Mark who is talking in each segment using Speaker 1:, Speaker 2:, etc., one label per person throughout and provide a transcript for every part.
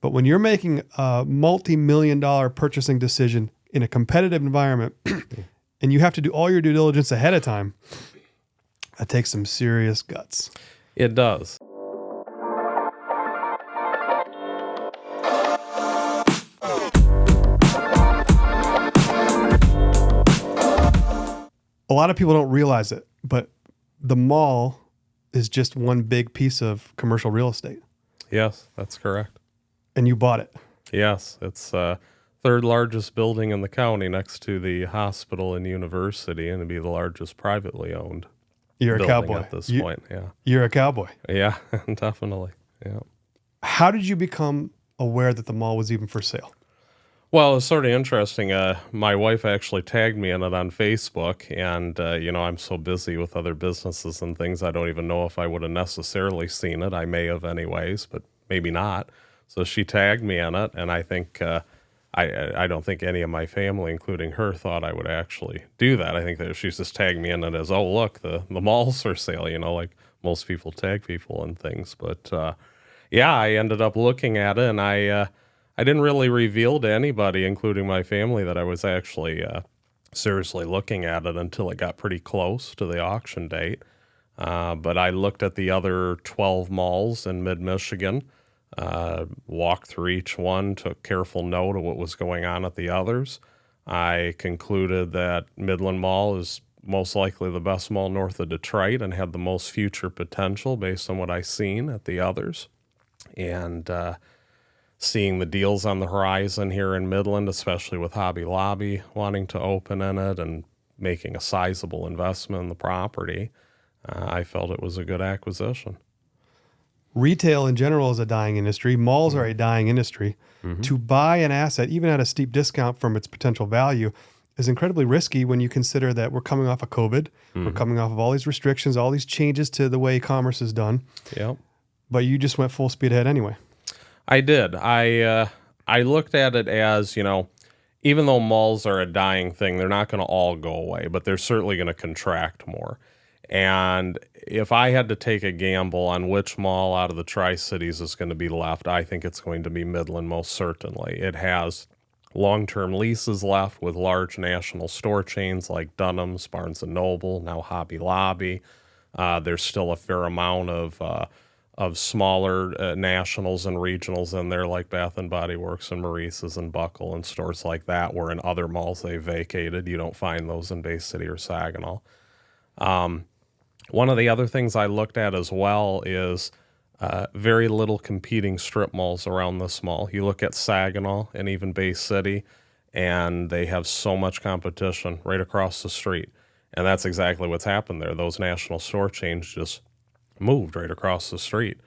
Speaker 1: But when you're making a multi-million-dollar purchasing decision in a competitive environment and you have to do all your due diligence ahead of time, that takes some serious guts.
Speaker 2: It does.
Speaker 1: A lot of people don't realize it, but the mall is just one big piece of commercial real estate.
Speaker 2: Yes, that's correct.
Speaker 1: And you bought it.
Speaker 2: Yes, it's third largest building in the county next to the hospital and university, and it'd be the largest privately owned
Speaker 1: You're a
Speaker 2: building
Speaker 1: cowboy.
Speaker 2: at this point. Yeah.
Speaker 1: You're a cowboy.
Speaker 2: Yeah, definitely. Yeah.
Speaker 1: How did you become aware that the mall was even for sale?
Speaker 2: Well, it's sort of interesting. My wife actually tagged me in it on Facebook, and, I'm so busy with other businesses and things, I don't even know if I would have necessarily seen it. I may have anyways, but maybe not. So she tagged me in it, and I think I don't think any of my family, including her, thought I would actually do that. I think that she's just tagged me in it as, oh, look, the mall's for sale, like most people tag people and things. But, yeah, I ended up looking at it, and I didn't really reveal to anybody, including my family, that I was actually seriously looking at it until it got pretty close to the auction date. But I looked at the other 12 malls in mid-Michigan, walked through each one, took careful note of what was going on at the others. I concluded that Midland Mall is most likely the best mall north of Detroit and had the most future potential based on what I seen at the others. And seeing the deals on the horizon here in Midland, especially with Hobby Lobby wanting to open in it and making a sizable investment in the property, I felt it was a good acquisition.
Speaker 1: Retail in general is a dying industry. Malls are a dying industry. Mm-hmm. To buy an asset, even at a steep discount from its potential value, is incredibly risky when you consider that we're coming off of COVID. Mm-hmm. We're coming off of all these restrictions, all these changes to the way commerce is done.
Speaker 2: Yep.
Speaker 1: But you just went full speed ahead anyway.
Speaker 2: I did. I looked at it as, even though malls are a dying thing, they're not going to all go away, but they're certainly going to contract more. And if I had to take a gamble on which mall out of the Tri-Cities is going to be left, I think it's going to be Midland most certainly. It has long-term leases left with large national store chains like Dunham's, Barnes & Noble, now Hobby Lobby. There's still a fair amount of smaller nationals and regionals in there like Bath & Body Works and Maurice's and Buckle and stores like that, where in other malls they vacated. You don't find those in Bay City or Saginaw. One of the other things I looked at as well is very little competing strip malls around this mall. You look at Saginaw and even Bay City, and they have so much competition right across the street. And that's exactly what's happened there. Those national store chains just moved right across the street.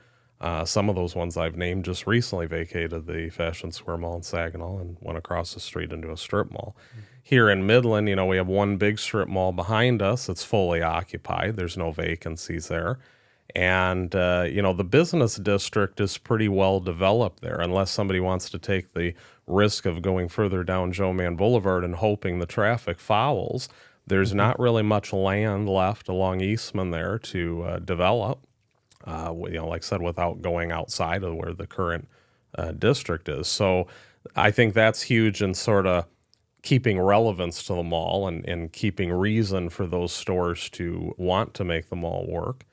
Speaker 2: Some of those ones I've named just recently vacated the Fashion Square Mall in Saginaw and went across the street into a strip mall. Mm-hmm. Here in Midland, we have one big strip mall behind us. It's fully occupied. There's no vacancies there. And, the business district is pretty well developed there, unless somebody wants to take the risk of going further down Joe Mann Boulevard and hoping the traffic fouls. There's mm-hmm. not really much land left along Eastman there to develop, like I said, without going outside of where the current district is. So I think that's huge in sort of keeping relevance to the mall and keeping reason for those stores to want to make the mall work.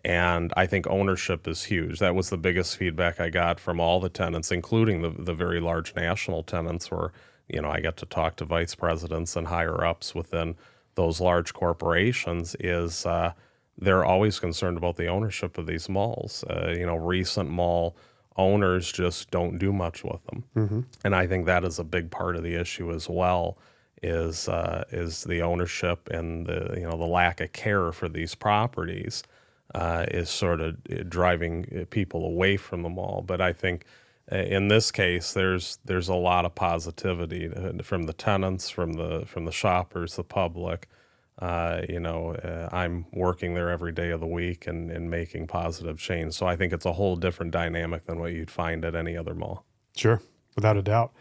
Speaker 2: And I think ownership is huge. That was the biggest feedback I got from all the tenants, including the very large national tenants where, I got to talk to vice presidents and higher ups within those large corporations is they're always concerned about the ownership of these malls. Recent mall owners just don't do much with them. Mm-hmm. And I think that is a big part of the issue as well, is the ownership and the lack of care for these properties is sort of driving people away from the mall. But I think in this case, there's a lot of positivity from the tenants, from the shoppers, the public. I'm working there every day of the week and making positive change. So I think it's a whole different dynamic than what you'd find at any other mall.
Speaker 1: Sure, without a doubt.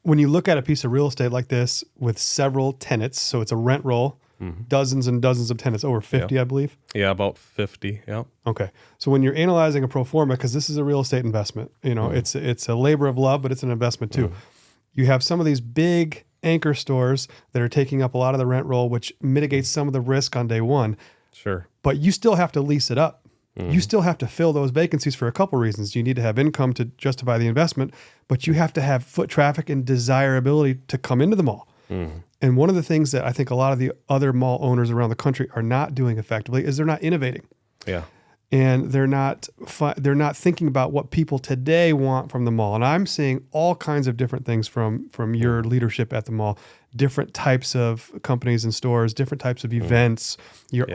Speaker 1: When you look at a piece of real estate like this with several tenants, so it's a rent roll, dozens and dozens of tenants, over 50, I believe.
Speaker 2: Yeah, about 50. Yeah.
Speaker 1: Okay. So when you're analyzing a pro forma, because this is a real estate investment, it's a labor of love, but it's an investment too. You have some of these big anchor stores that are taking up a lot of the rent roll, which mitigates some of the risk on day one.
Speaker 2: Sure.
Speaker 1: But you still have to lease it up. You still have to fill those vacancies for a couple reasons. You need to have income to justify the investment, but you have to have foot traffic and desirability to come into the mall. And one of the things that I think a lot of the other mall owners around the country are not doing effectively is they're not innovating.
Speaker 2: Yeah.
Speaker 1: And they're not thinking about what people today want from the mall. And I'm seeing all kinds of different things from your leadership at the mall, different types of companies and stores, different types of events. You're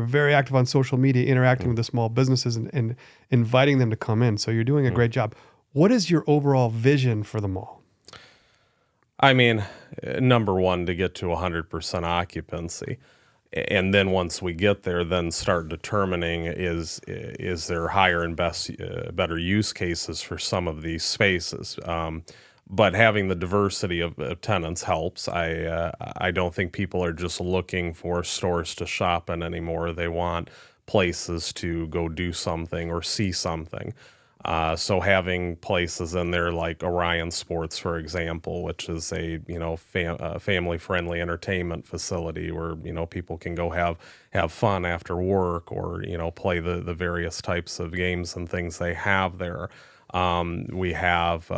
Speaker 1: very active on social media, interacting with the small businesses and inviting them to come in. So you're doing a great job. What is your overall vision for the mall?
Speaker 2: I mean, number one, to get to 100% occupancy. And then once we get there, then start determining is there higher and better use cases for some of these spaces. But having the diversity of tenants helps. I don't think people are just looking for stores to shop in anymore. They want places to go do something or see something. So having places in there like Orion Sports, for example, which is a family-friendly entertainment facility where people can go have fun after work or play the various types of games and things they have there. We have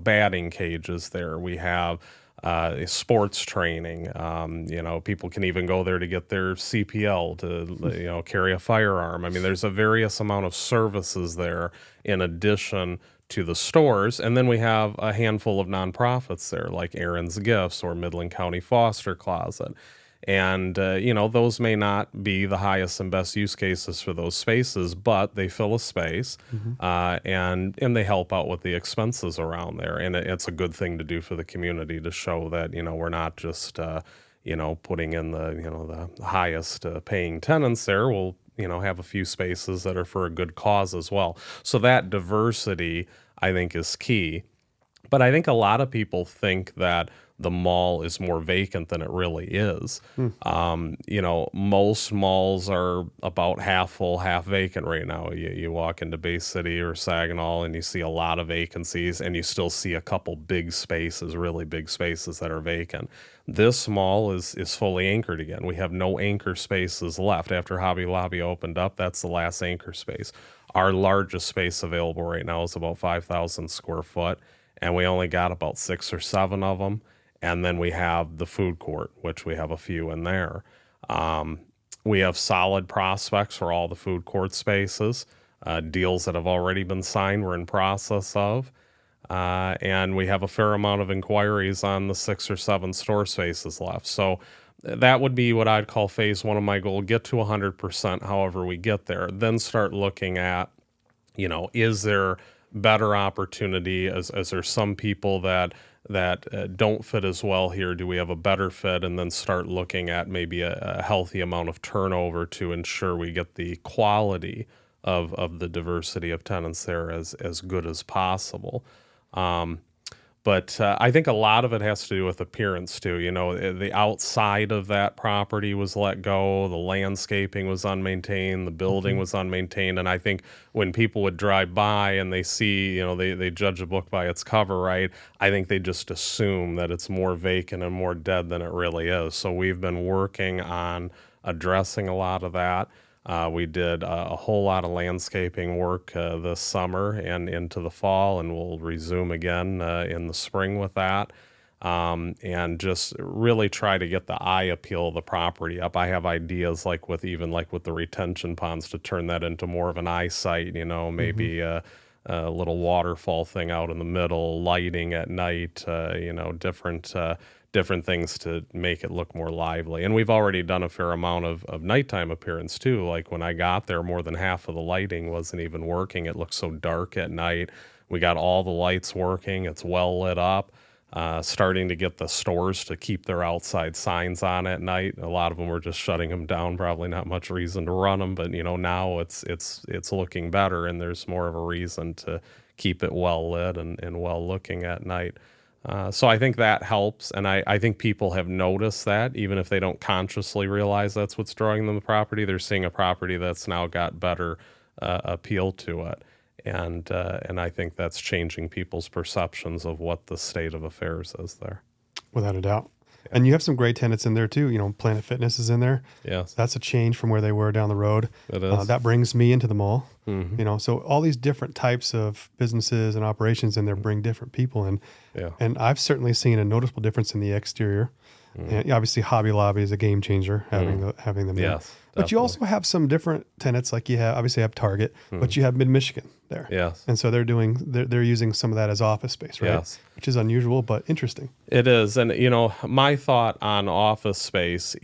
Speaker 2: batting cages there. We have sports training. People can even go there to get their CPL to carry a firearm. I mean, there's a various amount of services there in addition to the stores. And then we have a handful of nonprofits there, like Aaron's Gifts or Midland County Foster Closet. And, those may not be the highest and best use cases for those spaces, but they fill a space and they help out with the expenses around there. And it's a good thing to do for the community to show that, we're not just, putting in the highest paying tenants there. We'll, have a few spaces that are for a good cause as well. So that diversity, I think, is key. But I think a lot of people think that the mall is more vacant than it really is. Most malls are about half full, half vacant right now. You walk into Bay City or Saginaw and you see a lot of vacancies, and you still see a couple big spaces, really big spaces that are vacant. This mall is fully anchored again. We have no anchor spaces left. After Hobby Lobby opened up, that's the last anchor space. Our largest space available right now is about 5,000 square foot, and we only got about 6 or 7 of them. And then we have the food court, which we have a few in there. We have solid prospects for all the food court spaces. Deals that have already been signed we're in process of. And we have a fair amount of inquiries on the 6 or 7 store spaces left. So that would be what I'd call phase one of my goal, get to 100% however we get there. Then start looking at, is there better opportunity? Is there some people that don't fit as well here? Do we have a better fit? And then start looking at maybe a healthy amount of turnover to ensure we get the quality of the diversity of tenants there as good as possible. But I think a lot of it has to do with appearance too. The outside of that property was let go. The landscaping was unmaintained. The building was unmaintained. And I think when people would drive by and they see, they judge a book by its cover, right? I think they just assume that it's more vacant and more dead than it really is. So we've been working on addressing a lot of that. We did a whole lot of landscaping work this summer and into the fall, and we'll resume again in the spring with that, and just really try to get the eye appeal of the property up. I have ideas like with the retention ponds to turn that into more of an eyesight, maybe a little waterfall thing out in the middle, lighting at night, different things to make it look more lively. And we've already done a fair amount of nighttime appearance too. Like when I got there, more than half of the lighting wasn't even working. It looked so dark at night. We got all the lights working. It's well lit up. Starting to get the stores to keep their outside signs on at night. A lot of them were just shutting them down. Probably not much reason to run them, but now it's looking better, and there's more of a reason to keep it well lit and well looking at night. So I think that helps, and I think people have noticed that, even if they don't consciously realize that's what's drawing them to the property. They're seeing a property that's now got better appeal to it, and I think that's changing people's perceptions of what the state of affairs is there.
Speaker 1: Without a doubt. And you have some great tenants in there too. You know, Planet Fitness is in there.
Speaker 2: Yes,
Speaker 1: That's a change from where they were down the road.
Speaker 2: it is.
Speaker 1: That brings me into the mall. You know, so all these different types of businesses and operations in there bring different people in.
Speaker 2: Yeah.
Speaker 1: And I've certainly seen a noticeable difference in the exterior. And obviously, Hobby Lobby is a game changer having them there.
Speaker 2: Yes,
Speaker 1: But you also have some different tenants, like you have obviously have Target, but you have Mid Michigan there.
Speaker 2: Yes.
Speaker 1: And so they're using some of that as office space, right?
Speaker 2: Yes.
Speaker 1: Which is unusual but interesting.
Speaker 2: It is. And, my thought on office space,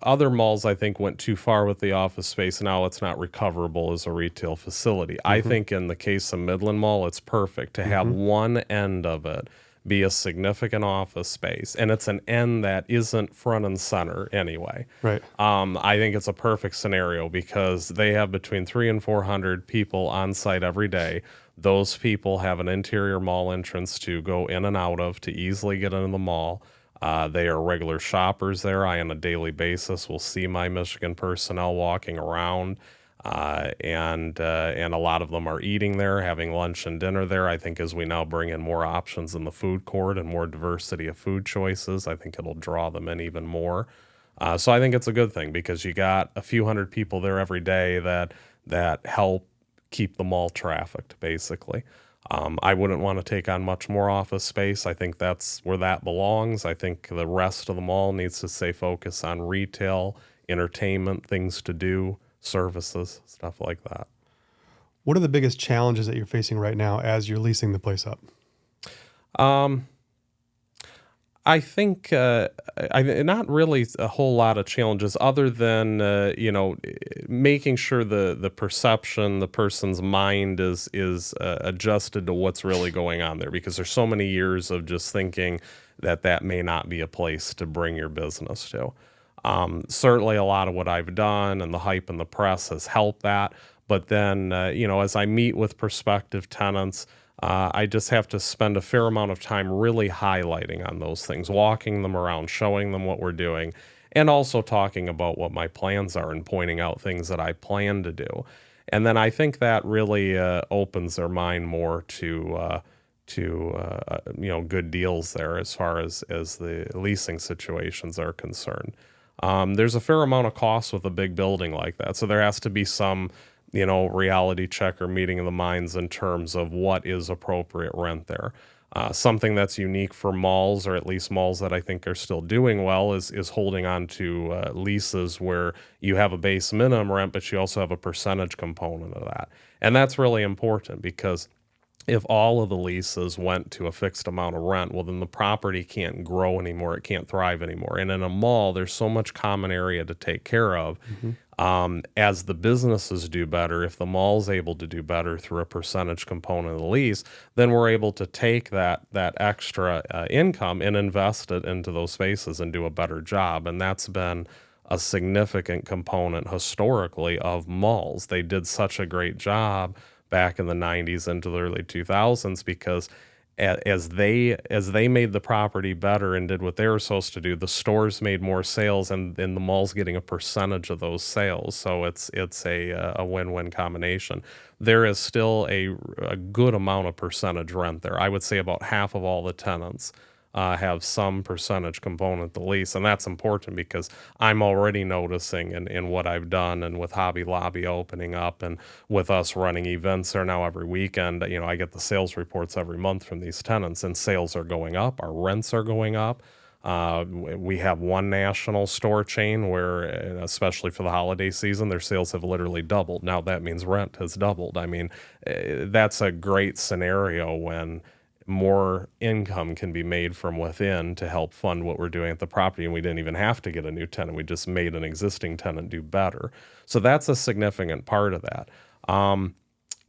Speaker 2: other malls I think went too far with the office space. Now it's not recoverable as a retail facility. I think in the case of Midland Mall, it's perfect to have one end of it be a significant office space. And it's an end that isn't front and center anyway.
Speaker 1: Right.
Speaker 2: I think it's a perfect scenario because they have between 300 and 400 people on site every day. Those people have an interior mall entrance to go in and out of to easily get into the mall. They are regular shoppers there. I, on a daily basis, will see my Michigan personnel walking around, and a lot of them are eating there, having lunch and dinner there. I think as we now bring in more options in the food court and more diversity of food choices, I think it'll draw them in even more. So I think it's a good thing because you got a few hundred people there every day that help keep the mall trafficked, basically. I wouldn't want to take on much more office space. I think that's where that belongs. I think the rest of the mall needs to stay focused on retail, entertainment, things to do, services, stuff like that.
Speaker 1: What are the biggest challenges that you're facing right now as you're leasing the place up?
Speaker 2: I think not really a whole lot of challenges other than making sure the perception, the person's mind is adjusted to what's really going on there, because there's so many years of just thinking that may not be a place to bring your business to. Certainly a lot of what I've done and the hype in the press has helped that. But then, as I meet with prospective tenants, I just have to spend a fair amount of time really highlighting on those things, walking them around, showing them what we're doing, and also talking about what my plans are and pointing out things that I plan to do. And then I think that really opens their mind more to good deals there as far as the leasing situations are concerned. There's a fair amount of cost with a big building like that, so there has to be some reality check or meeting of the minds in terms of what is appropriate rent there. Something that's unique for malls, or at least malls that I think are still doing well, is holding on to leases where you have a base minimum rent, but you also have a percentage component of that. And that's really important because if all of the leases went to a fixed amount of rent, well, then the property can't grow anymore. It can't thrive anymore. And in a mall, there's so much common area to take care of. As the businesses do better, if the mall's able to do better through a percentage component of the lease, then we're able to take that extra income and invest it into those spaces and do a better job. And that's been a significant component historically of malls. They did such a great job back in the 90s into the early 2000s because as they made the property better and did what they were supposed to do, the stores made more sales, and the mall's getting a percentage of those sales. So it's a win-win combination. There is still a good amount of percentage rent there. I would say about half of all the tenants have some percentage component to lease, and that's important because I'm already noticing in what I've done, and with Hobby Lobby opening up, and with us running events there now every weekend. I get the sales reports every month from these tenants, and sales are going up, our rents are going up. We have one national store chain where, especially for the holiday season, their sales have literally doubled. Now that means rent has doubled. I mean, that's a great scenario when more income can be made from within to help fund what we're doing at the property. And we didn't even have to get a new tenant. We just made an existing tenant do better. So that's a significant part of that.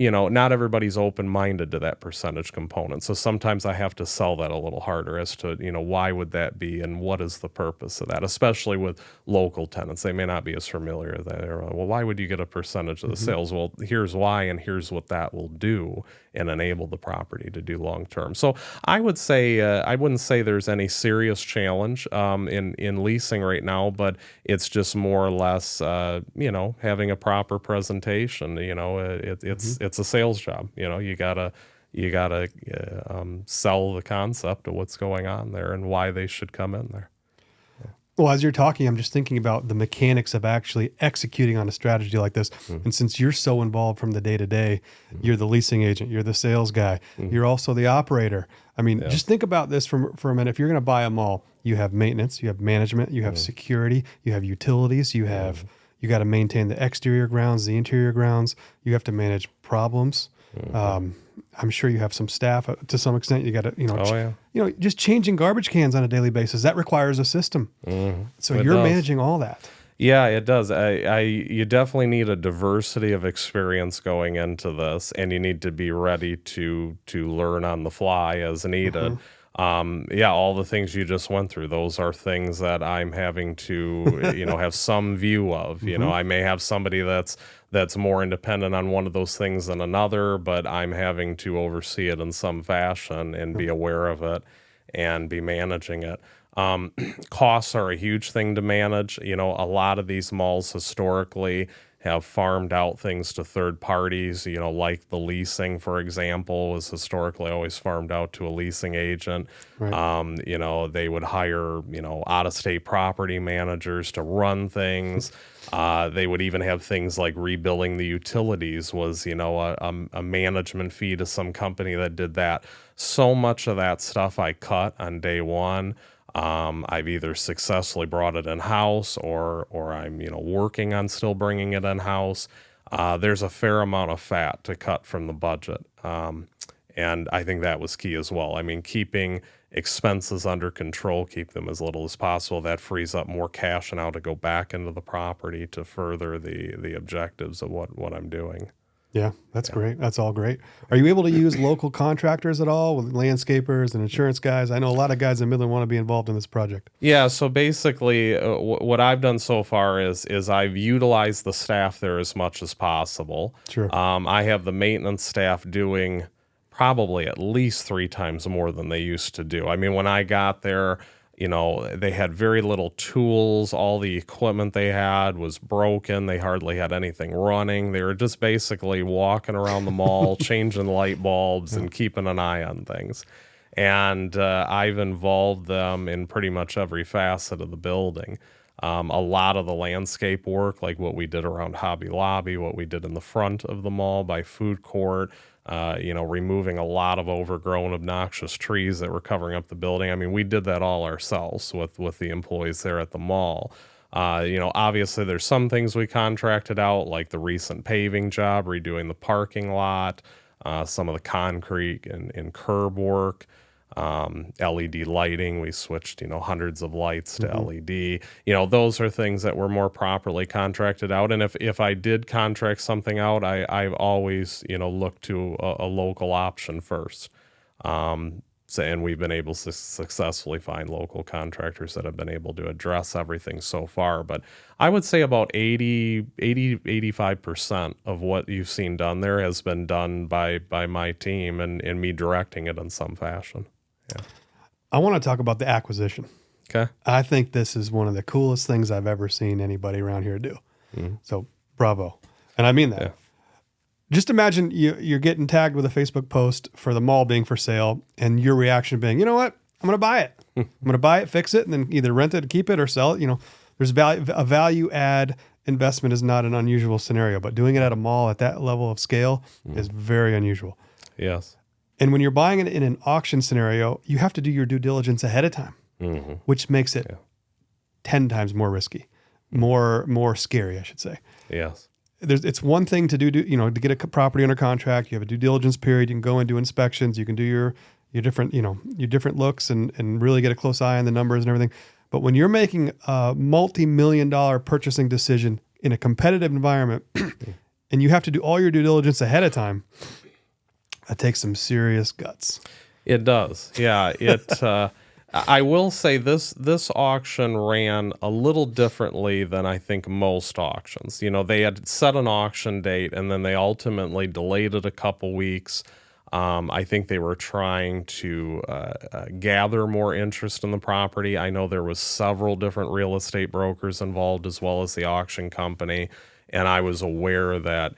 Speaker 2: not everybody's open-minded to that percentage component. So sometimes I have to sell that a little harder as to, why would that be and what is the purpose of that, especially with local tenants. They may not be as familiar. They're, well, why would you get a percentage of the sales? Well, here's why, and here's what that will do and enable the property to do long-term. So I would say, I wouldn't say there's any serious challenge in leasing right now, but it's just more or less, having a proper presentation. It's a sales job. You gotta sell the concept of what's going on there and why they should come in there.
Speaker 1: Well, as you're talking, I'm just thinking about the mechanics of actually executing on a strategy like this. And since you're so involved from the day to day, you're the leasing agent, you're the sales guy, you're also the operator. I mean, just think about this for a minute. If you're going to buy a mall, you have maintenance, you have management, you have security, you have utilities, you got to maintain the exterior grounds, the interior grounds. You have to manage problems. I'm sure you have some staff to some extent. You got to, just changing garbage cans on a daily basis. That requires a system. So you're managing all that.
Speaker 2: Yeah, it does. You definitely need a diversity of experience going into this, and you need to be ready to learn on the fly as needed. All the things you just went through, those are things that I'm having to, have some view of. I may have somebody that's more independent on one of those things than another, but I'm having to oversee it in some fashion and be aware of it and be managing it. Costs are a huge thing to manage. A lot of these malls historically have farmed out things to third parties, like the leasing, for example, was historically always farmed out to a leasing agent. Right. They would hire, out-of-state property managers to run things. They would even have things like rebilling the utilities was, a management fee to some company that did that. So much of that stuff I cut on day one. I've either successfully brought it in-house or I'm, working on still bringing it in-house. There's a fair amount of fat to cut from the budget. And I think that was key as well. I mean, keeping expenses under control, keep them as little as possible. That frees up more cash now to go back into the property to further the objectives of what I'm doing.
Speaker 1: Yeah, that's great. That's all great. Are you able to use local contractors at all with landscapers and insurance guys? I know a lot of guys in Midland want to be involved in this project.
Speaker 2: Yeah, so basically what I've done so far is I've utilized the staff there as much as possible.
Speaker 1: Sure.
Speaker 2: I have the maintenance staff doing probably at least 3 times more than they used to do. I mean, when I got there, they had very little tools. All the equipment they had was broken. They hardly had anything running. They were just basically walking around the mall, changing light bulbs and keeping an eye on things. And I've involved them in pretty much every facet of the building. A lot of the landscape work, like what we did around Hobby Lobby, what we did in the front of the mall by food court, removing a lot of overgrown, obnoxious trees that were covering up the building. I mean, we did that all ourselves with the employees there at the mall. Obviously there's some things we contracted out, like the recent paving job, redoing the parking lot, some of the concrete and curb work. LED lighting, we switched, hundreds of lights to LED. Those are things that were more properly contracted out. And if I did contract something out, I've always, looked to a local option first. And we've been able to successfully find local contractors that have been able to address everything so far. But I would say about 85% of what you've seen done there has been done by my team and me directing it in some fashion. Yeah.
Speaker 1: I want to talk about the acquisition.
Speaker 2: Okay.
Speaker 1: I think this is one of the coolest things I've ever seen anybody around here do. So bravo. And I mean that. Yeah. Just imagine you're getting tagged with a Facebook post for the mall being for sale and your reaction being, you know what? I'm going to buy it. I'm going to buy it, fix it, and then either rent it, keep it, or sell it. There's a value add investment is not an unusual scenario, but doing it at a mall at that level of scale is very unusual.
Speaker 2: Yes.
Speaker 1: And when you're buying it in an auction scenario, you have to do your due diligence ahead of time, which makes it 10 times more risky, more scary, I should say.
Speaker 2: Yes.
Speaker 1: It's one thing to to get a property under contract. You have a due diligence period. You can go and do inspections. You can do your different, your different looks and really get a close eye on the numbers and everything. But when you're making a multi-million-dollar purchasing decision in a competitive environment, and you have to do all your due diligence ahead of time, that takes some serious guts.
Speaker 2: It does. Yeah. I will say this auction ran a little differently than I think most auctions. They had set an auction date and then they ultimately delayed it a couple weeks. I think they were trying to gather more interest in the property. I know there was several different real estate brokers involved as well as the auction company, and I was aware that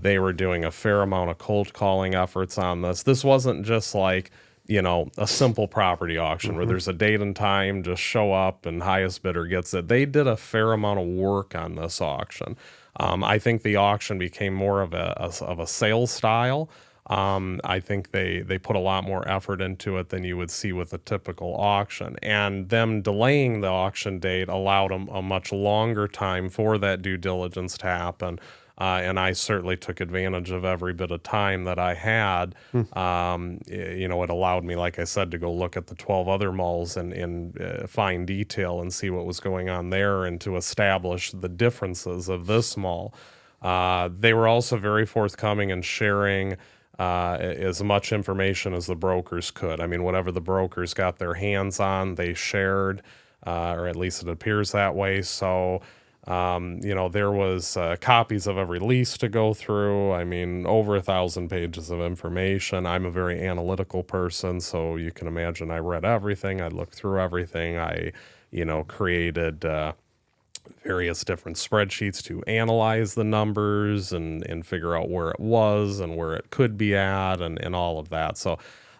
Speaker 2: they were doing a fair amount of cold calling efforts on this. This wasn't just like a simple property auction where there's a date and time, just show up and highest bidder gets it. They did a fair amount of work on this auction. I think the auction became more of a sales style. I think they put a lot more effort into it than you would see with a typical auction. And them delaying the auction date allowed them a much longer time for that due diligence to happen. And I certainly took advantage of every bit of time that I had. It allowed me, like I said, to go look at the 12 other malls in fine detail and see what was going on there and to establish the differences of this mall. They were also very forthcoming in sharing as much information as the brokers could. I mean, whatever the brokers got their hands on, they shared, or at least it appears that way. So, there was copies of every lease to go through. I mean, over 1,000 pages of information. I'm a very analytical person, so you can imagine I read everything. I looked through everything. I, created various different spreadsheets to analyze the numbers and figure out where it was and where it could be at and all of that. So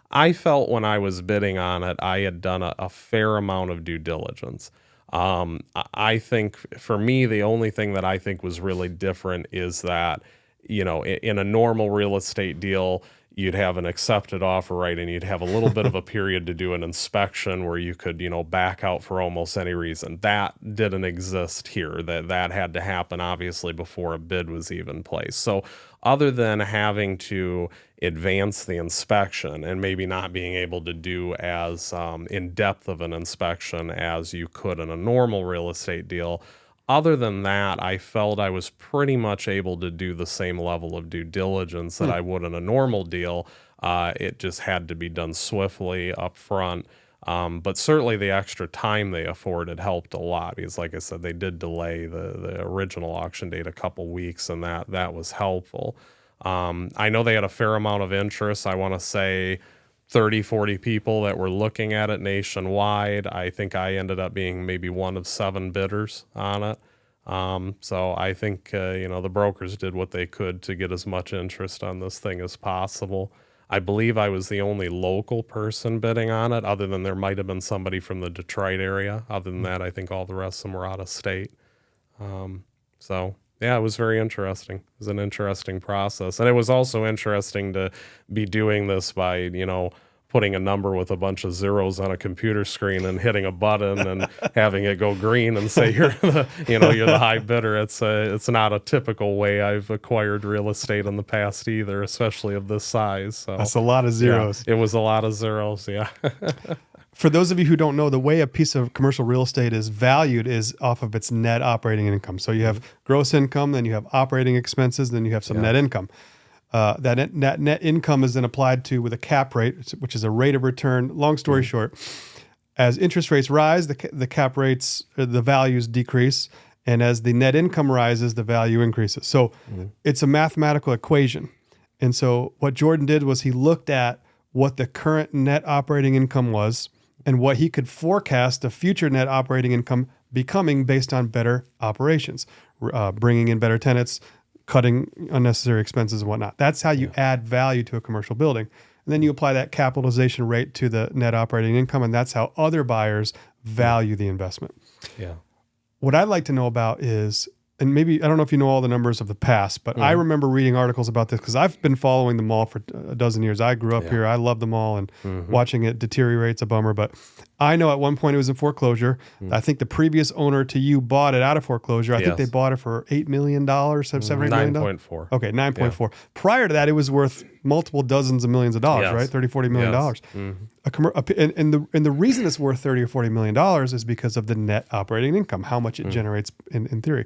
Speaker 2: I felt when I was bidding on it, I had done a fair amount of due diligence. I think for me, the only thing that I think was really different is that, in a normal real estate deal, you'd have an accepted offer, right? And you'd have a little bit of a period to do an inspection where you could, back out for almost any reason. That didn't exist here. That had to happen, obviously, before a bid was even placed. So other than having to advance the inspection and maybe not being able to do as in depth of an inspection as you could in a normal real estate deal, other than that, I felt I was pretty much able to do the same level of due diligence that I would in a normal deal. It just had to be done swiftly up front. But certainly the extra time they afforded helped a lot because, like I said, they did delay the original auction date a couple weeks, and that was helpful. I know they had a fair amount of interest. I want to say 30, 40 people that were looking at it nationwide. I think I ended up being maybe one of 7 bidders on it. So I think, the brokers did what they could to get as much interest on this thing as possible. I believe I was the only local person bidding on it, other than there might have been somebody from the Detroit area. Other than that, I think all the rest of them were out of state. So yeah, it was very interesting. It was an interesting process. And it was also interesting to be doing this by, putting a number with a bunch of zeros on a computer screen and hitting a button and having it go green and say you're the high bidder. It's not a typical way I've acquired real estate in the past either, especially of this size. So
Speaker 1: that's a lot of zeros.
Speaker 2: Yeah, it was a lot of zeros. Yeah.
Speaker 1: For those of you who don't know, the way a piece of commercial real estate is valued is off of its net operating income. So you have gross income, then you have operating expenses, then you have some net income. That net income is then applied to with a cap rate, which is a rate of return. Long story short, as interest rates rise, the cap rates, the values decrease. And as the net income rises, the value increases. So it's a mathematical equation. And so what Jordan did was he looked at what the current net operating income was and what he could forecast the future net operating income becoming based on better operations, bringing in better tenants, cutting unnecessary expenses and whatnot. That's how you add value to a commercial building. And then you apply that capitalization rate to the net operating income, and that's how other buyers value the investment.
Speaker 2: Yeah.
Speaker 1: What I'd like to know about is, and maybe, I don't know if you know all the numbers of the past, but I remember reading articles about this because I've been following the mall for a dozen years. I grew up here. I love the mall, and watching it deteriorate's a bummer. But I know at one point it was in foreclosure. I think the previous owner to you bought it out of foreclosure. I think they bought it for $8 million, $7 or $8 million.
Speaker 2: 9.4.
Speaker 1: Okay, 9.4. Yeah. Prior to that, it was worth multiple dozens of millions of dollars, right? 30, $40 million. And the reason it's worth $30 or $40 million is because of the net operating income, how much it generates in theory.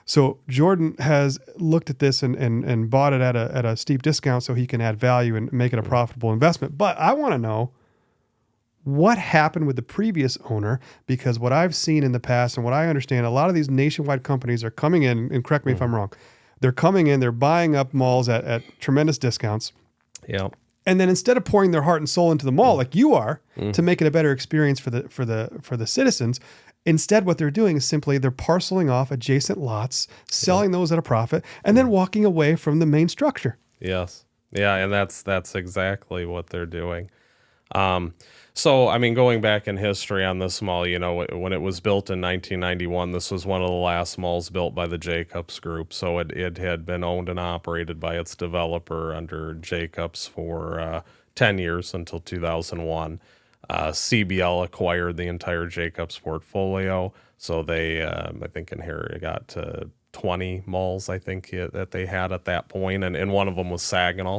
Speaker 1: So Jordan has looked at this and bought it at a steep discount so he can add value and make it a profitable investment. But I want to know what happened with the previous owner, because what I've seen in the past and what I understand, a lot of these nationwide companies are coming in, and correct me if I'm wrong, they're coming in, they're buying up malls at tremendous discounts.
Speaker 2: Yeah.
Speaker 1: And then instead of pouring their heart and soul into the mall like you are to make it a better experience for the citizens, instead what they're doing is simply they're parceling off adjacent lots, selling those at a profit, and then walking away from the main structure.
Speaker 2: Yes. Yeah, and that's exactly what they're doing. So, I mean, going back in history on this mall, when it was built in 1991, this was one of the last malls built by the Jacobs Group. So it had been owned and operated by its developer under Jacobs for 10 years until 2001. CBL acquired the entire Jacobs portfolio. So they, I think, got 20 malls, I think, that they had at that point. And one of them was Saginaw.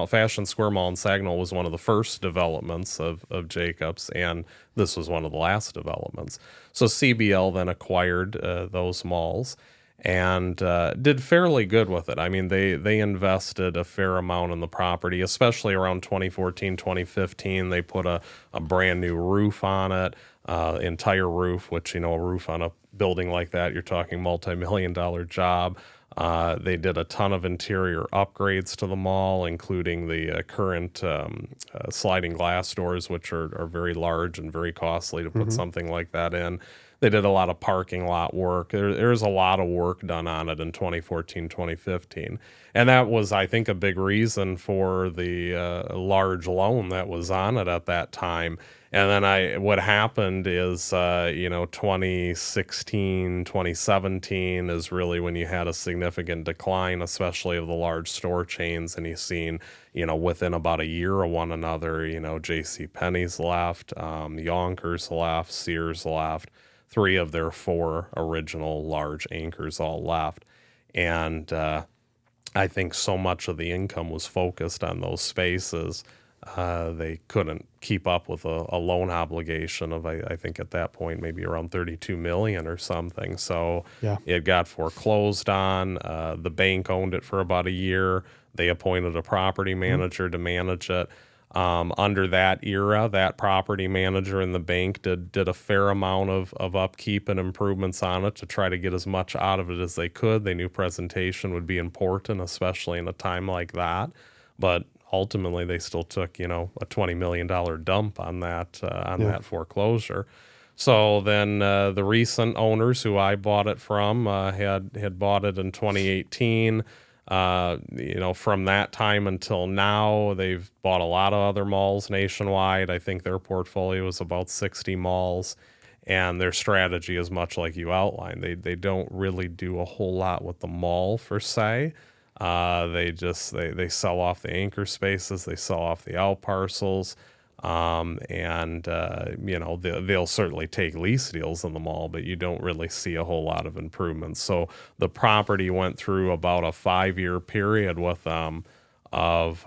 Speaker 2: Fashion Square Mall in Saginaw was one of the first developments of Jacobs, and this was one of the last developments. So CBL then acquired those malls and did fairly good with it. I mean, they invested a fair amount in the property, especially around 2014, 2015. They put a brand new roof on it, entire roof, which, a roof on a building like that, you're talking multi-million-dollar job. They did a ton of interior upgrades to the mall, including the current sliding glass doors, which are very large and very costly to put something like that in. They did a lot of parking lot work. There's a lot of work done on it in 2014, 2015. And that was, I think, a big reason for the large loan that was on it at that time. And then what happened is, 2016, 2017 is really when you had a significant decline, especially of the large store chains. And you've seen, within about a year of one another, J.C. Penney's left, Yonkers left, Sears left. 3 of their 4 original large anchors all left. And I think so much of the income was focused on those spaces. They couldn't keep up with a loan obligation of, I think at that point, maybe around $32 million or something. So
Speaker 1: Yeah.
Speaker 2: it got foreclosed on. The bank owned it for about a year. They appointed a property manager to manage it. Under that era, that property manager and the bank did a fair amount of upkeep and improvements on it to try to get as much out of it as they could. They knew presentation would be important, especially in a time like that. But ultimately, they still took, a $20 million dump on that that foreclosure. So then the recent owners who I bought it from had bought it in 2018. From that time until now, they've bought a lot of other malls nationwide. I think their portfolio is about 60 malls, and their strategy is much like you outlined. They don't really do a whole lot with the mall per se. They sell off the anchor spaces, they sell off the out parcels. They'll certainly take lease deals in the mall, but you don't really see a whole lot of improvements. So the property went through about a 5-year period with them of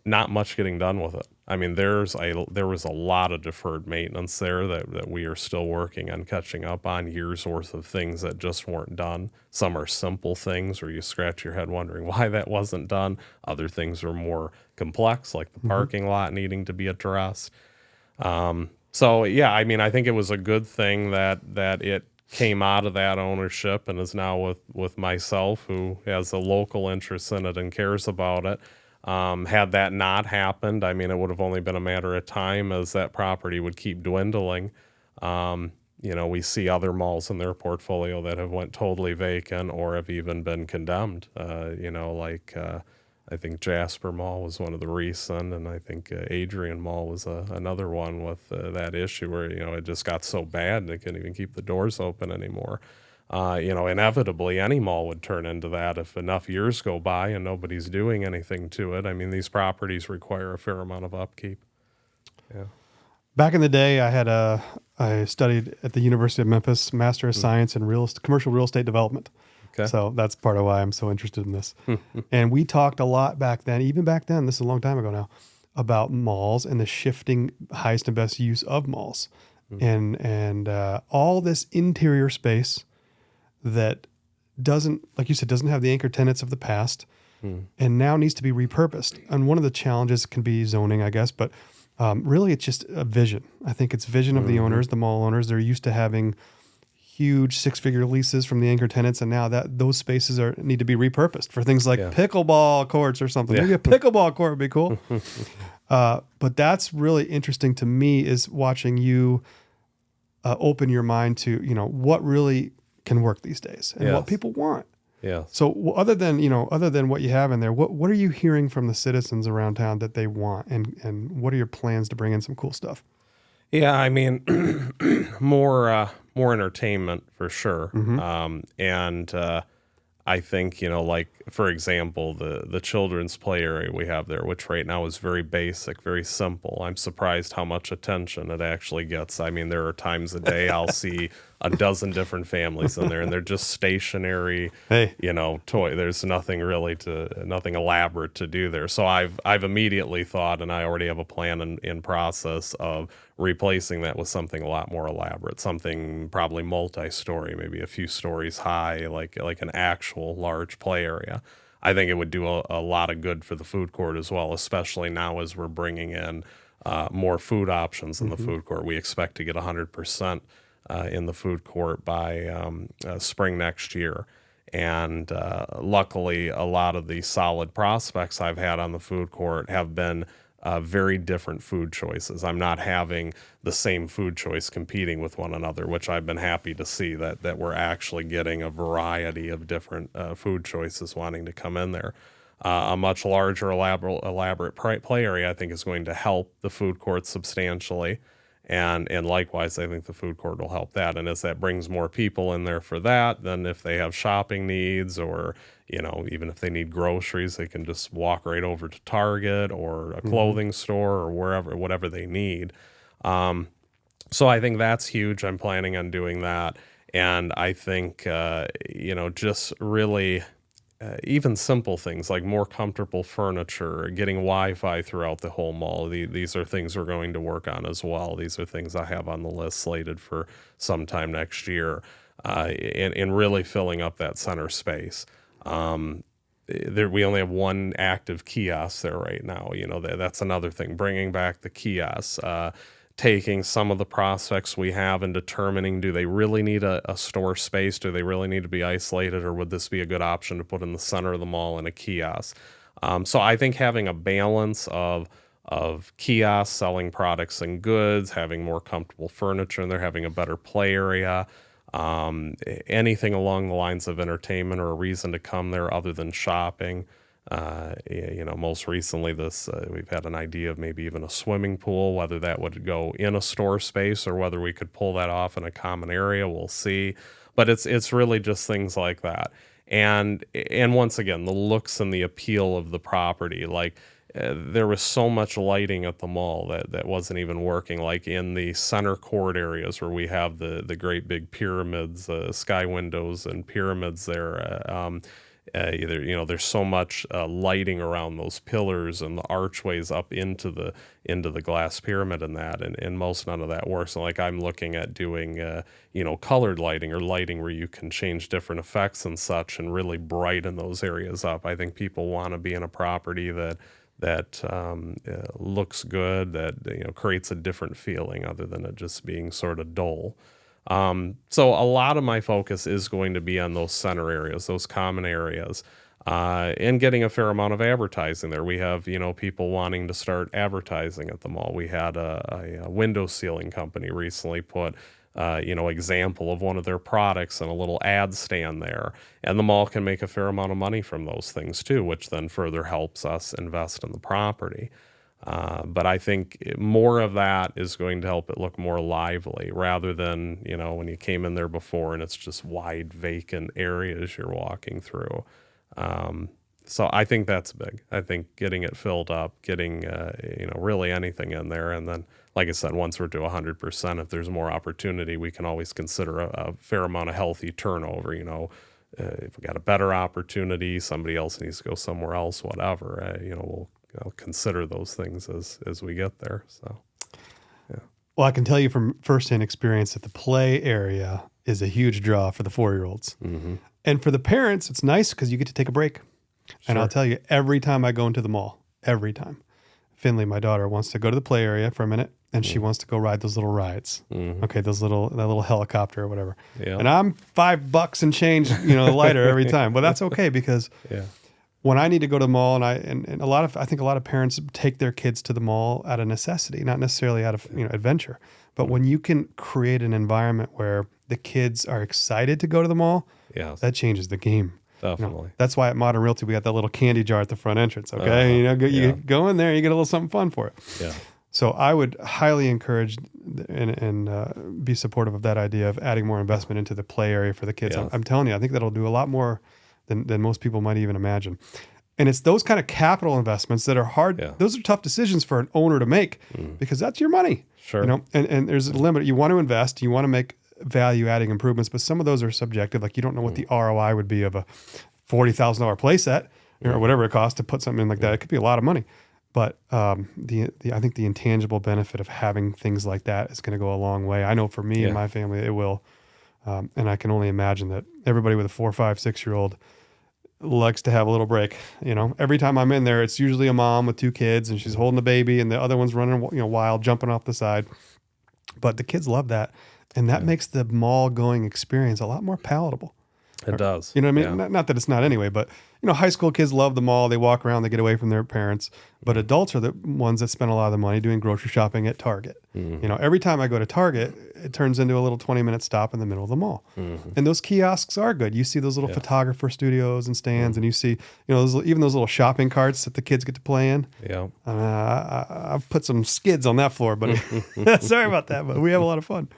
Speaker 2: not much getting done with it. I mean, there was a lot of deferred maintenance there that we are still working on catching up on, years worth of things that just weren't done. Some are simple things where you scratch your head wondering why that wasn't done. Other things are more complex, like the parking lot needing to be addressed. So yeah, I mean, I think it was a good thing that it came out of that ownership and is now with myself, who has a local interest in it and cares about it. Had that not happened, I mean, it would have only been a matter of time as that property would keep dwindling. We see other malls in their portfolio that have went totally vacant or have even been condemned. I think Jasper Mall was one of the recent, and I think Adrian Mall was another one with that issue where, it just got so bad they couldn't even keep the doors open anymore. Inevitably any mall would turn into that if enough years go by and nobody's doing anything to it. I mean, these properties require a fair amount of upkeep. Yeah.
Speaker 1: Back in the day, I studied at the University of Memphis, Master of Science in Commercial Real Estate Development.
Speaker 2: Okay.
Speaker 1: So that's part of why I'm so interested in this. And we talked a lot back then, this is a long time ago now, about malls and the shifting highest and best use of malls. And all this interior space that doesn't, like you said, doesn't have the anchor tenants of the past, and now needs to be repurposed. And one of the challenges can be zoning, I guess, but really it's just a vision. I think it's vision of the owners, the mall owners. They're used to having huge 6-figure leases from the anchor tenants, and now that those spaces need to be repurposed for things like pickleball courts or something. Maybe a pickleball court would be cool. But that's really interesting to me, is watching you open your mind to, what really can work these days and what people want.
Speaker 2: Yeah.
Speaker 1: So other than what you have in there, what are you hearing from the citizens around town that they want, and what are your plans to bring in some cool stuff?
Speaker 2: Yeah, I mean, more entertainment for sure. And I think, like, for example, the children's play area we have there, which right now is very basic, very simple. I'm surprised how much attention it actually gets. I mean, there are times a day I'll see a dozen different families in there, and they're just stationary, toy. There's nothing elaborate to do there. So I've immediately thought, and I already have a plan in process of replacing that with something a lot more elaborate, something probably multi-story, maybe a few stories high, like an actual large play area. I think it would do a lot of good for the food court as well, especially now as we're bringing in more food options in the food court. We expect to get 100% in the food court by spring next year. And luckily, a lot of the solid prospects I've had on the food court have been very different food choices. I'm not having the same food choice competing with one another, which I've been happy to see, that we're actually getting a variety of different food choices wanting to come in there. A much larger, elaborate play area, I think, is going to help the food court substantially. And likewise, I think the food court will help that. And as that brings more people in there for that, then if they have shopping needs, or, even if they need groceries, they can just walk right over to Target or a clothing store or whatever they need. So I think that's huge. I'm planning on doing that. And I think, just really... even simple things like more comfortable furniture, getting Wi-Fi throughout the whole mall. These are things we're going to work on as well. These are things I have on the list slated for sometime next year, and really filling up that center space. We only have one active kiosk there right now. That's another thing, bringing back the kiosks. Taking some of the prospects we have and determining, do they really need a store space? Do they really need to be isolated, or would this be a good option to put in the center of the mall in a kiosk? So I think having a balance of kiosks selling products and goods, having more comfortable furniture, and they're having a better play area, anything along the lines of entertainment or a reason to come there other than shopping. Most recently we've had an idea of maybe even a swimming pool, whether that would go in a store space or whether we could pull that off in a common area. We'll see. But it's really just things like that. And once again, the looks and the appeal of the property, like there was so much lighting at the mall that wasn't even working, like in the center court areas where we have the great big pyramids, sky windows and pyramids there. There's so much lighting around those pillars and the archways up into the glass pyramid and most none of that works. And like I'm looking at doing colored lighting, or lighting where you can change different effects and such and really brighten those areas up. I think people want to be in a property that looks good, that creates a different feeling other than it just being sort of dull. So a lot of my focus is going to be on those center areas, those common areas, and getting a fair amount of advertising there. We have, people wanting to start advertising at the mall. We had a window sealing company recently put, example of one of their products and a little ad stand there. And the mall can make a fair amount of money from those things too, which then further helps us invest in the property. But I think more of that is going to help it look more lively rather than, when you came in there before and it's just wide vacant areas you're walking through. So I think that's big. I think getting it filled up, getting, really anything in there. And then, like I said, once we're to 100%, if there's more opportunity, we can always consider a fair amount of healthy turnover. If we got a better opportunity, somebody else needs to go somewhere else, whatever, I'll consider those things as we get there. So, yeah.
Speaker 1: Well, I can tell you from firsthand experience that the play area is a huge draw for the 4-year-olds. And for the parents, it's nice because you get to take a break. And I'll tell you, every time I go into the mall, every time, Finley, my daughter, wants to go to the play area for a minute, and she wants to go ride those little rides. Okay, that little helicopter or whatever.
Speaker 2: Yeah.
Speaker 1: And I'm $5 and change, lighter every time. But that's okay because when I need to go to the mall, and I think a lot of parents take their kids to the mall out of necessity, not necessarily out of adventure. But when you can create an environment where the kids are excited to go to the mall, that changes the game.
Speaker 2: Definitely.
Speaker 1: That's why at Modern Realty we got that little candy jar at the front entrance. Okay, you go in there, you get a little something fun for it.
Speaker 2: Yeah.
Speaker 1: So I would highly encourage and be supportive of that idea of adding more investment into the play area for the kids.
Speaker 2: Yes.
Speaker 1: I'm telling you, I think that'll do a lot more than most people might even imagine. And it's those kind of capital investments that are hard.
Speaker 2: Yeah.
Speaker 1: Those are tough decisions for an owner to make because that's your money.
Speaker 2: Sure.
Speaker 1: And there's a limit. You want to invest, you want to make value adding improvements, but some of those are subjective. Like you don't know what the ROI would be of a $40,000 play set or whatever it costs to put something in like that. It could be a lot of money. But I think the intangible benefit of having things like that is going to go a long way. I know for me and my family, it will. And I can only imagine that everybody with a 4, 5, 6-year-old likes to have a little break. Every time I'm in there, it's usually a mom with 2 kids and she's holding the baby and the other one's running, wild, jumping off the side. But the kids love that. And that makes the mall going experience a lot more palatable.
Speaker 2: It does.
Speaker 1: You know what I mean?
Speaker 2: Yeah.
Speaker 1: Not that it's not anyway, but high school kids love the mall. They walk around, they get away from their parents. But adults are the ones that spend a lot of the money doing grocery shopping at Target. Every time I go to Target, it turns into a little 20-minute stop in the middle of the mall. And those kiosks are good. You see those little photographer studios and stands, and you see even those little shopping carts that the kids get to play in.
Speaker 2: Yeah.
Speaker 1: I've put some skids on that floor, but sorry about that. But we have a lot of fun.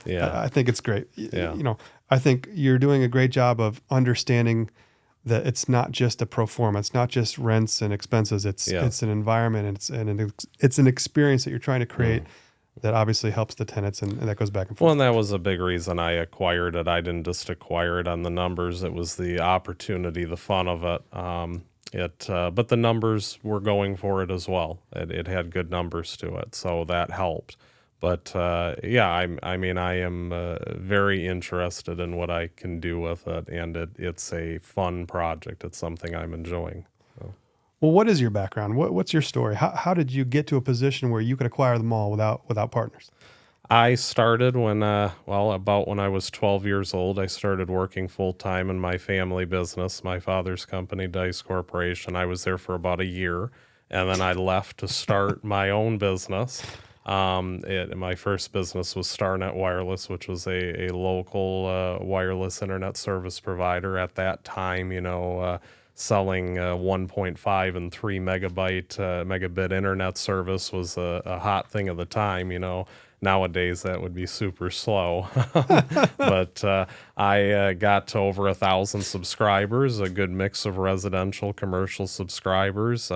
Speaker 2: Yeah.
Speaker 1: I think it's great.
Speaker 2: Yeah.
Speaker 1: I think you're doing a great job of understanding that it's not just a pro forma. It's not just rents and expenses. It's an environment and it's an experience that you're trying to create that obviously helps the tenants and that goes back and forth.
Speaker 2: Well, and that was a big reason I acquired it. I didn't just acquire it on the numbers. It was the opportunity, the fun of it. But the numbers were going for it as well. It had good numbers to it, so that helped. But I am very interested in what I can do with it, and it's a fun project. It's something I'm enjoying. So.
Speaker 1: Well, what is your background? What's your story? How did you get to a position where you could acquire the mall without partners?
Speaker 2: I started about when I was 12 years old. I started working full-time in my family business, my father's company, Dice Corporation. I was there for about a year, and then I left to start my own business. My first business was StarNet Wireless, which was a local wireless internet service provider at that time, selling 1.5 and 3 megabit internet service was a hot thing of the time, Nowadays, that would be super slow. But I got to over 1,000 subscribers, a good mix of residential, commercial subscribers.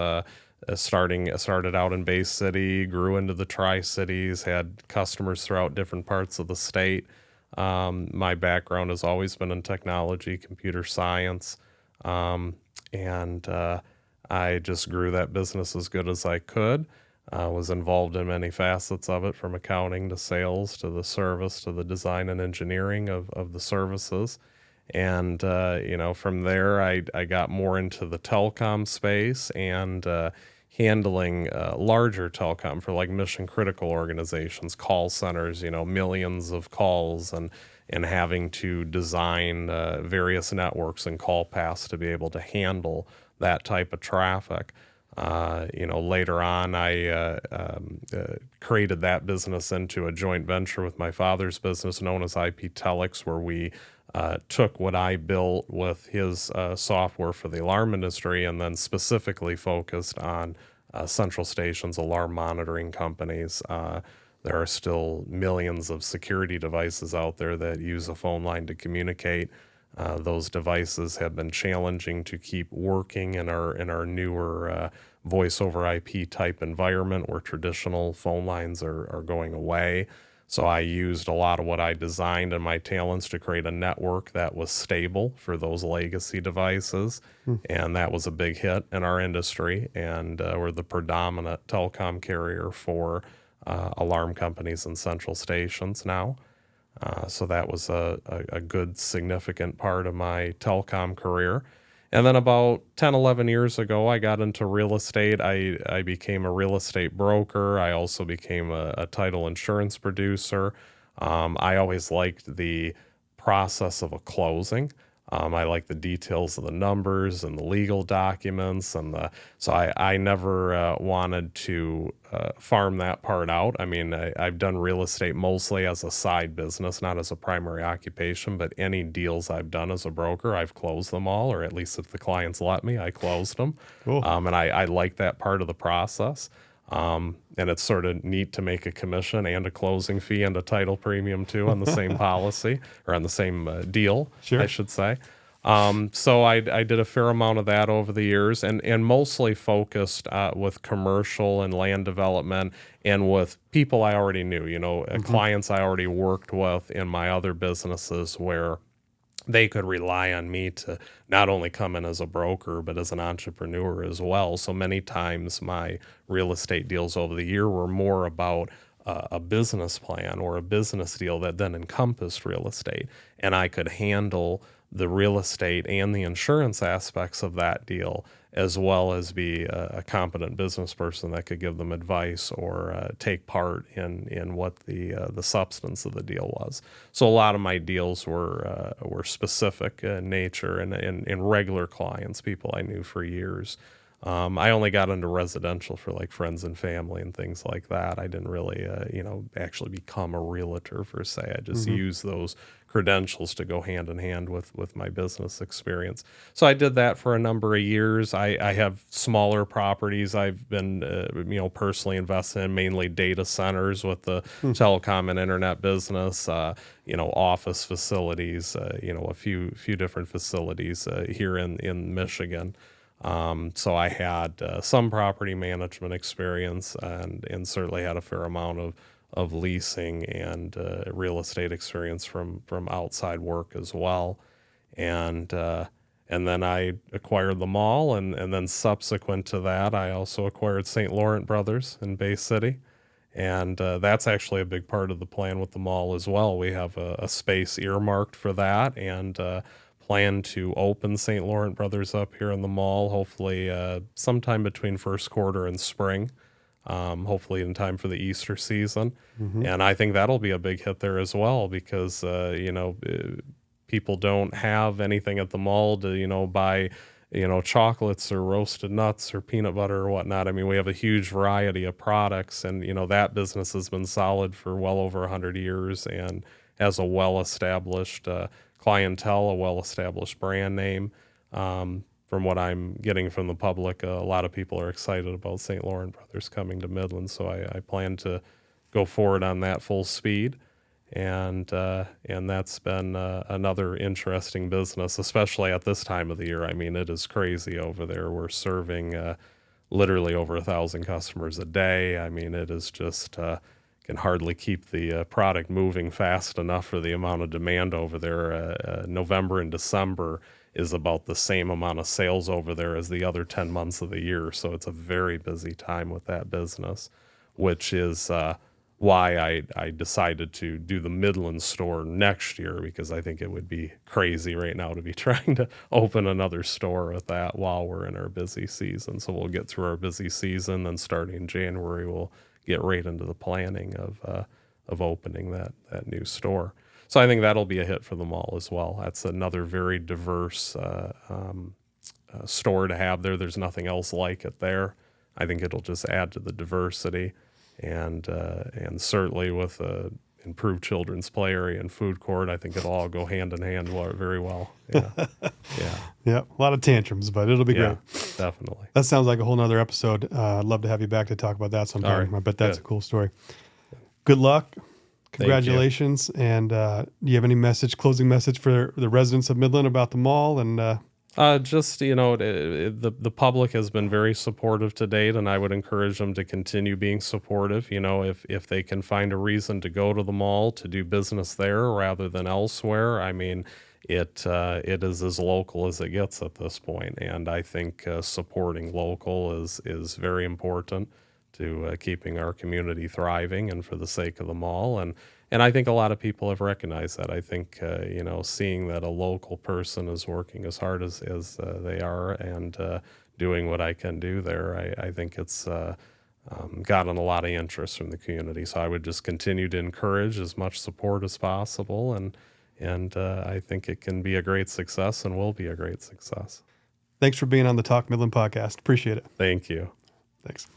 Speaker 2: Started out in Bay City, grew into the Tri-Cities, had customers throughout different parts of the state. My background has always been in technology, computer science, and I just grew that business as good as I could. Was involved in many facets of it, from accounting to sales to the service to the design and engineering of the services. And, from there, I got more into the telecom space and handling larger telecom for like mission critical organizations, call centers, millions of calls and having to design various networks and call paths to be able to handle that type of traffic. Later on, I created that business into a joint venture with my father's business known as IP Telex, where we took what I built with his software for the alarm industry and then specifically focused on central stations, alarm monitoring companies. There are still millions of security devices out there that use a phone line to communicate. Those devices have been challenging to keep working in our newer voice over IP type environment where traditional phone lines are going away. So I used a lot of what I designed and my talents to create a network that was stable for those legacy devices. And that was a big hit in our industry. And we're the predominant telecom carrier for alarm companies and central stations now. So that was a good significant part of my telecom career. And then about 10, 11 years ago, I got into real estate. I became a real estate broker. I also became a title insurance producer. I always liked the process of a closing. I like the details of the numbers and the legal documents, so I never wanted to farm that part out. I mean, I've done real estate mostly as a side business, not as a primary occupation, but any deals I've done as a broker, I've closed them all, or at least if the clients let me, I closed them.
Speaker 1: Cool.
Speaker 2: And I like that part of the process. And it's sort of neat to make a commission and a closing fee and a title premium too on the same policy or on the same deal,
Speaker 1: Sure.
Speaker 2: I should say. So I did a fair amount of that over the years, and mostly focused with commercial and land development and with people I already knew, clients I already worked with in my other businesses where they could rely on me to not only come in as a broker, but as an entrepreneur as well. So many times my real estate deals over the year were more about a business plan or a business deal that then encompassed real estate. And I could handle the real estate and the insurance aspects of that deal, as well as be a competent business person that could give them advice or take part in what the substance of the deal was. So a lot of my deals were specific in nature and regular clients, people I knew for years. I only got into residential for like friends and family and things like that. I didn't really, actually become a realtor per se. I just used those credentials to go hand in hand with my business experience. So I did that for a number of years. I have smaller properties I've been, personally invested in, mainly data centers with the telecom and internet business, office facilities, a few different facilities here in Michigan. So I had some property management experience and certainly had a fair amount of leasing and real estate experience from outside work as well. And then I acquired the mall, and then subsequent to that, I also acquired St. Laurent Brothers in Bay City. And that's actually a big part of the plan with the mall as well. We have a space earmarked for that, and plan to open St. Laurent Brothers up here in the mall, hopefully sometime between first quarter and spring, hopefully in time for the Easter season. And I think that'll be a big hit there as well because, people don't have anything at the mall to, buy, chocolates or roasted nuts or peanut butter or whatnot. I mean, we have a huge variety of products, and, that business has been solid for well over 100 years and has a well-established clientele, a well-established brand name. From what I'm getting from the public, a lot of people are excited about St. Laurent Brothers coming to Midland, so I plan to go forward on that full speed. And that's been another interesting business, especially at this time of the year. I mean, it is crazy over there. We're serving literally over 1,000 customers a day. I mean, it is just can hardly keep the product moving fast enough for the amount of demand over there. November and December is about the same amount of sales over there as the other 10 months of the year. So it's a very busy time with that business, which is why I decided to do the Midland store next year, because I think it would be crazy right now to be trying to open another store with that while we're in our busy season. So we'll get through our busy season, then starting in January, we'll get right into the planning of opening that new store. So I think that'll be a hit for the mall as well. That's another very diverse store to have there. There's nothing else like it there. I think it'll just add to the diversity, and certainly with improved children's play area and food court, I think it'll all go hand in hand very well. Yeah, yeah,
Speaker 1: Yeah, a lot of tantrums, but it'll be
Speaker 2: yeah,
Speaker 1: great.
Speaker 2: definitely.
Speaker 1: That sounds like a whole nother episode. I'd love to have you back to talk about that sometime.
Speaker 2: All right,
Speaker 1: I bet that's
Speaker 2: good.
Speaker 1: a cool story. Good luck.
Speaker 2: you.
Speaker 1: Congratulations. And do you have any closing message for the residents of Midland about the mall? And
Speaker 2: Just, the public has been very supportive to date, and I would encourage them to continue being supportive. If they can find a reason to go to the mall to do business there rather than elsewhere, I mean, it is as local as it gets at this point, and I think supporting local is very important. keeping our community thriving and for the sake of the mall. And I think a lot of people have recognized that. I think, seeing that a local person is working as hard as they are and doing what I can do there, I think it's gotten a lot of interest from the community. So I would just continue to encourage as much support as possible. And I think it can be a great success and will be a great success.
Speaker 1: Thanks for being on the Talk Midland podcast. Appreciate it.
Speaker 2: Thank you.
Speaker 1: Thanks.